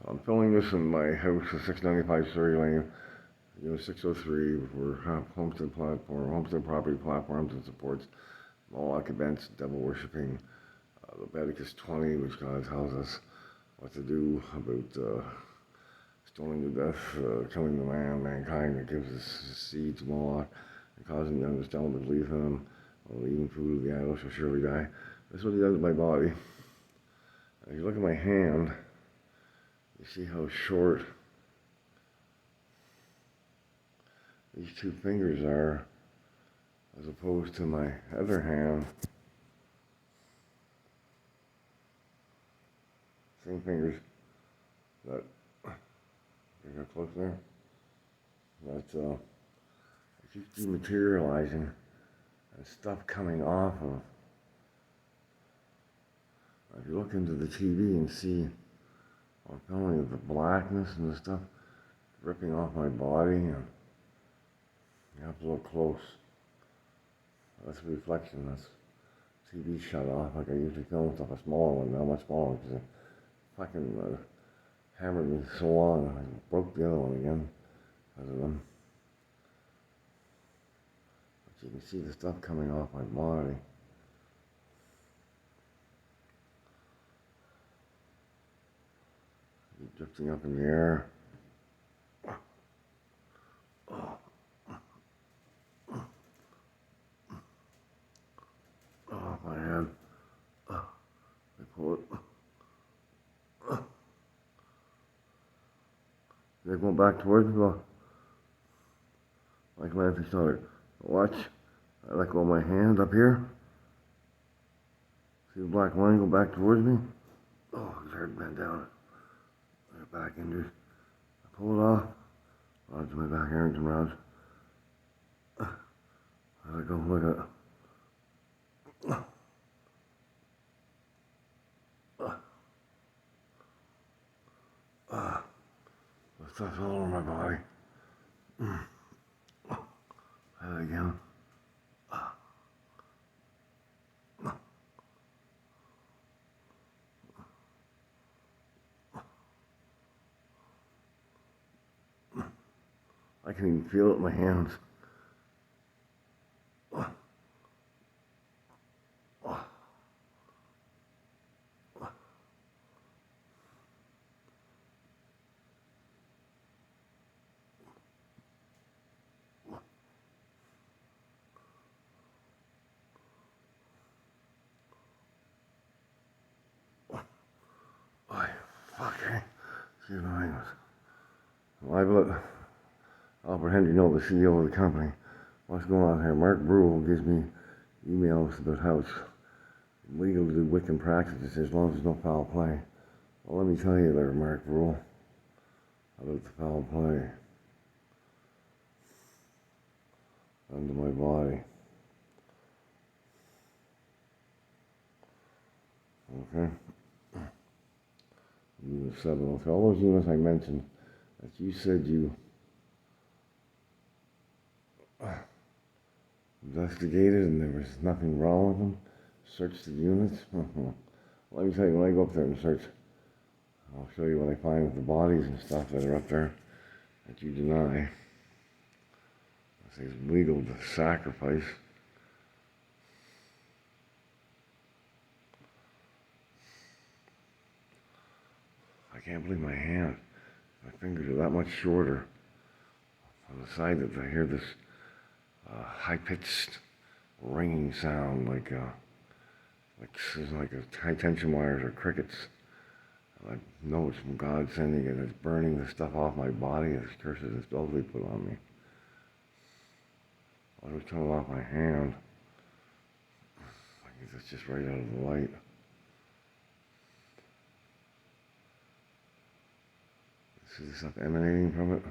I'm filming this in my house at 695 Surrey Lane, Unit 603, for homestead property platforms and supports Moloch events, devil worshipping, Leviticus 20, which God tells us what to do about stoning to death, killing the mankind that gives his seed to Moloch, and causing the youngest gentleman to believe him, while eating food of the idol shall surely die. That's what he does with my body. If you look at my hand, you see how short these two fingers are, as opposed to my other hand. Same fingers that, you got close there, that keeps dematerializing and stuff coming off of. If you look into the TV and see I'm filming the blackness and the stuff ripping off my body, and you have to look close. That's a reflection. That's TV shut off. Like I usually film stuff, a smaller one, now much smaller, because it fucking hammered me so long. I broke the other one again because of them. But you can see the stuff coming off my body. Drifting up in the air. Oh, my head. I pull it. They're going back towards me. Like my empty stomach. Watch. I let go of my hand up here. See the black line go back towards me? Oh, his head bent down. Back injured. I pull it off. Onto my back Harrington rods. I let go. Look at it. The stuff's all over my body. Try that again. I can even feel it in my hands. Fuck, eh? Excuse my language. Albert Henry Noble, the CEO of the company. What's going on here? Mark Brule gives me emails about how it's legal to do Wiccan practices as long as there's no foul play. Well, let me tell you there, Mark Brule, about the foul play under my body. Okay? Unit 7. Okay, all those units I mentioned that you said you investigated and there was nothing wrong with them, searched the units. Let me tell you, when I go up there and search, I'll show you what I find with the bodies and stuff that are up there that you deny. I say it's legal to sacrifice. I can't believe my hand. My fingers are that much shorter on the side that I hear this high-pitched ringing sound like high-tension wires or crickets. And I know it's from God sending it. It's burning the stuff off my body. It's curses and spells they put on me. I was coming off my hand. I guess it's just right out of the light. See the stuff emanating from it?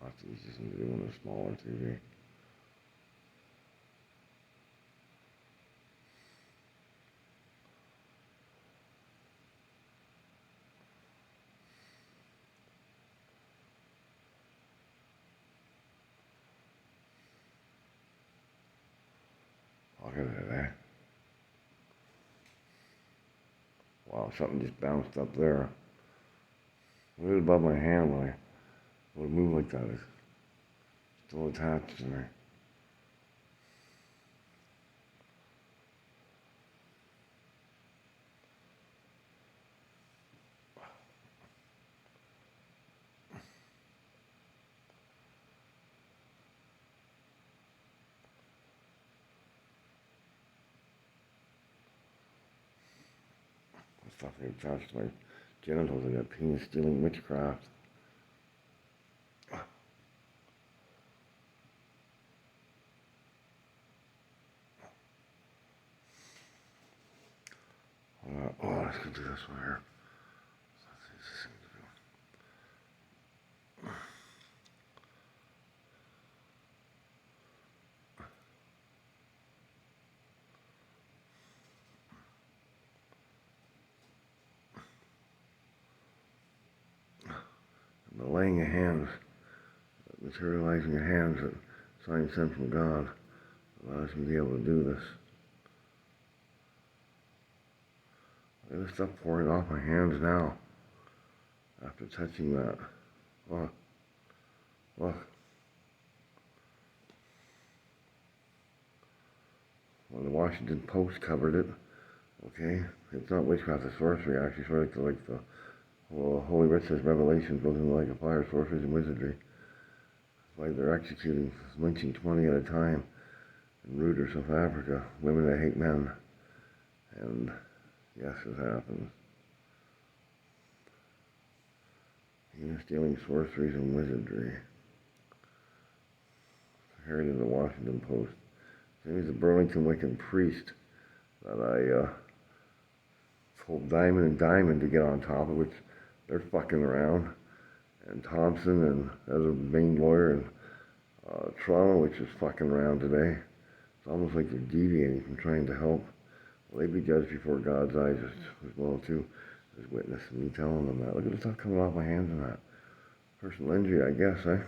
I'll have to use this into doing a smaller TV. Look at that. Wow, something just bounced up there. Right above my hand when I would move like that. It's still attached to me. Stuff attached to my genitals. I got penis stealing witchcraft. Let's go do this one here. The laying of hands, materializing of hands that sign sent from God allows me to be able to do this. Look at the stuff pouring off my hands now after touching that. Look. Look. Well, the Washington Post covered it. Okay? It's not witchcraft, it's sorcery, actually. Sort of like the Holy Writ says Revelation goes into like a fire, sorcery, and wizardry. It's like they're executing, lynching 20 at a time in Ruder, South Africa. Women that hate men. And yes, it happens. Even stealing sorceries and wizardry. Heard in the Washington Post. He's a Burlington Wiccan priest that I told Diamond and Diamond to get on top of, which they're fucking around. And Thompson and other main lawyer in Toronto, which is fucking around today. It's almost like they're deviating from trying to help. Well, they be judged before God's eyes as well too, as witness. And me telling them that. Look at the stuff coming off my hands and that. Personal injury, I guess, eh?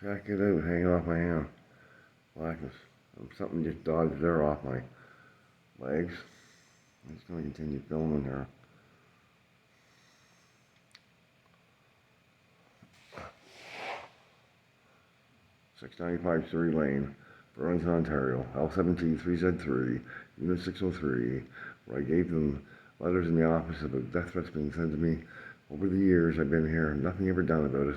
Check it out, hanging off my hand. Blackness. Something just dodged there off my legs. I'm just going to continue filming here. .695 Surrey Lane, Burlington, Ontario, L17-3Z3, Unit 603, where I gave them letters in the office about death threats being sent to me. Over the years I've been here, nothing ever done about it.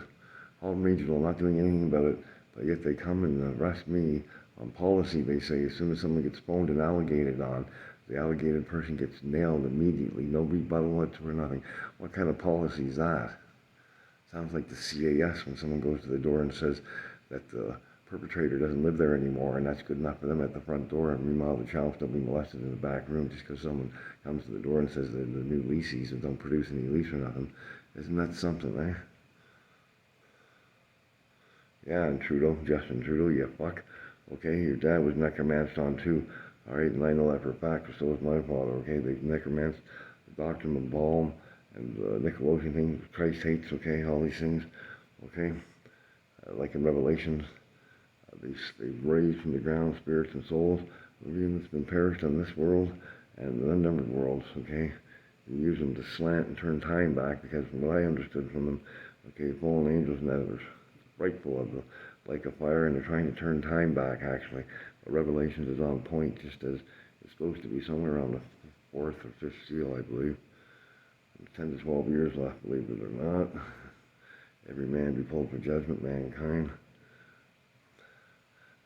Halton Regional, not doing anything about it, but yet they come and arrest me on policy. They say as soon as someone gets phoned and alligated on, the alligated person gets nailed immediately. No rebuttal or nothing. What kind of policy is that? Sounds like the CAS when someone goes to the door and says that the perpetrator doesn't live there anymore, and that's good enough for them at the front door, and meanwhile the child's still being molested in the back room just because someone comes to the door and says that the new leases and don't produce any lease or nothing. Isn't that something, eh? Yeah, and Trudeau, Justin Trudeau, you fuck. Okay, your dad was necromanced on too. Alright, and I know that for a fact, but so was my father, okay? They necromanced the doctrine of Baal and the Nicolaitans thing, Christ hates, okay? All these things, okay? Like in Revelations, they've raised from the ground spirits and souls, everything that's been perished on this world and the unnumbered worlds, okay? You use them to slant and turn time back, because from what I understood from them, okay, fallen angels and others, frightful of the lake of fire, and they're trying to turn time back, actually. But Revelations is on point, just as it's supposed to be somewhere around the fourth or fifth seal, I believe. 10 to 12 years left, believe it or not. Every man be pulled for judgment, mankind.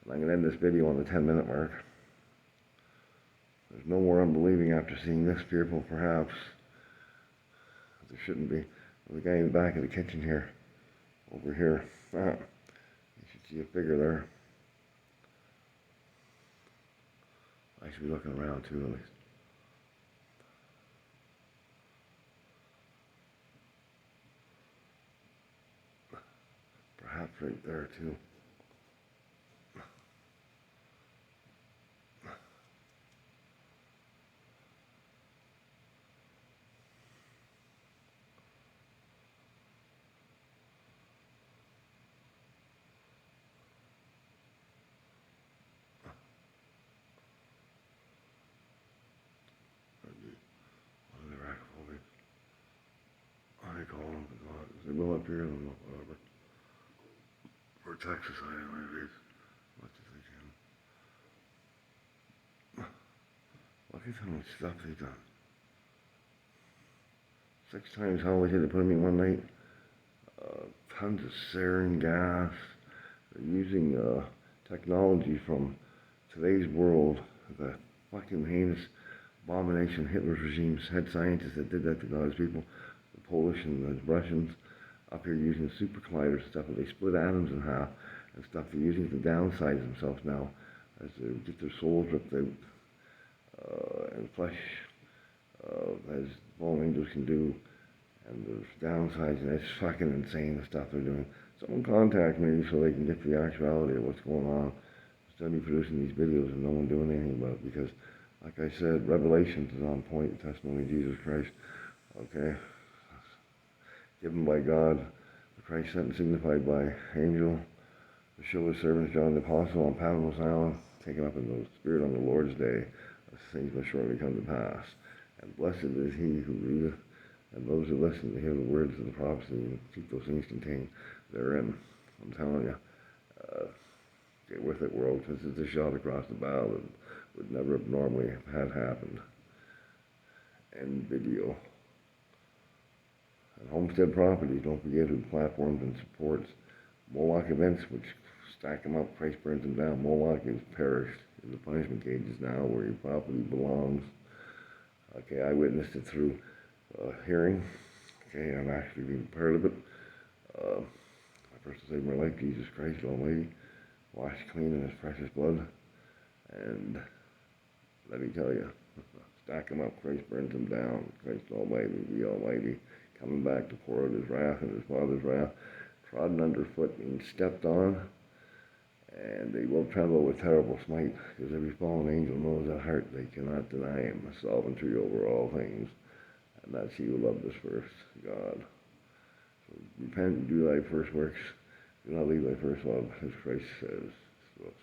And I'm going to end this video on the 10-minute mark. There's no more unbelieving after seeing this, fearful perhaps. There shouldn't be. There's a guy in the back of the kitchen here. Over here. You should see a figure there. I should be looking around too, at least. Perhaps right there too. They will up here, whatever. Protect society, anyways, as much as they can. Look at how much stuff they've done. 6 times how much did they put me one night? Tons of sarin gas. They're using technology from today's world. The fucking heinous abomination Hitler's regime's head scientists that did that to God's people, the Polish and the Russians, up here using super colliders and stuff, and they split atoms in half and stuff. They're using it to downsize themselves now as they get their souls ripped out and flesh as fallen angels can do, and there's downsizing. It's fucking insane the stuff they're doing. Someone contact me so they can get to the actuality of what's going on instead of me producing these videos and no one doing anything about it, because like I said, Revelations is on point, the testimony of Jesus Christ, okay? Given by God, the Christ sent and signified by angel, to show his servants John the Apostle on Patmos Island, taken up in the Spirit on the Lord's day, as things must shortly come to pass. And blessed is he who readeth, and those who listen to hear the words of the prophecy and keep those things contained therein. I'm telling you, get with it, world, because it's a shot across the bow that would never have normally had happened. End video. And Homestead Properties, don't forget who platforms and supports. Moloch Events, which stack them up, Christ burns them down. Moloch is perished in the punishment cages now, where your property belongs. Okay, I witnessed it through hearing. Okay, I'm actually being part of it. My personal Savior of my life, Jesus Christ Almighty, washed clean in his precious blood. And let me tell you, stack them up, Christ burns them down. Christ Almighty, the Almighty, coming back to pour out his wrath and his Father's wrath, trodden underfoot and stepped on, and they will tremble with terrible smite, because every fallen angel knows at heart they cannot deny him, a sovereignty over all things, and that's he who loved us first, God. So repent and do thy first works, do not leave thy first love, as Christ says to us.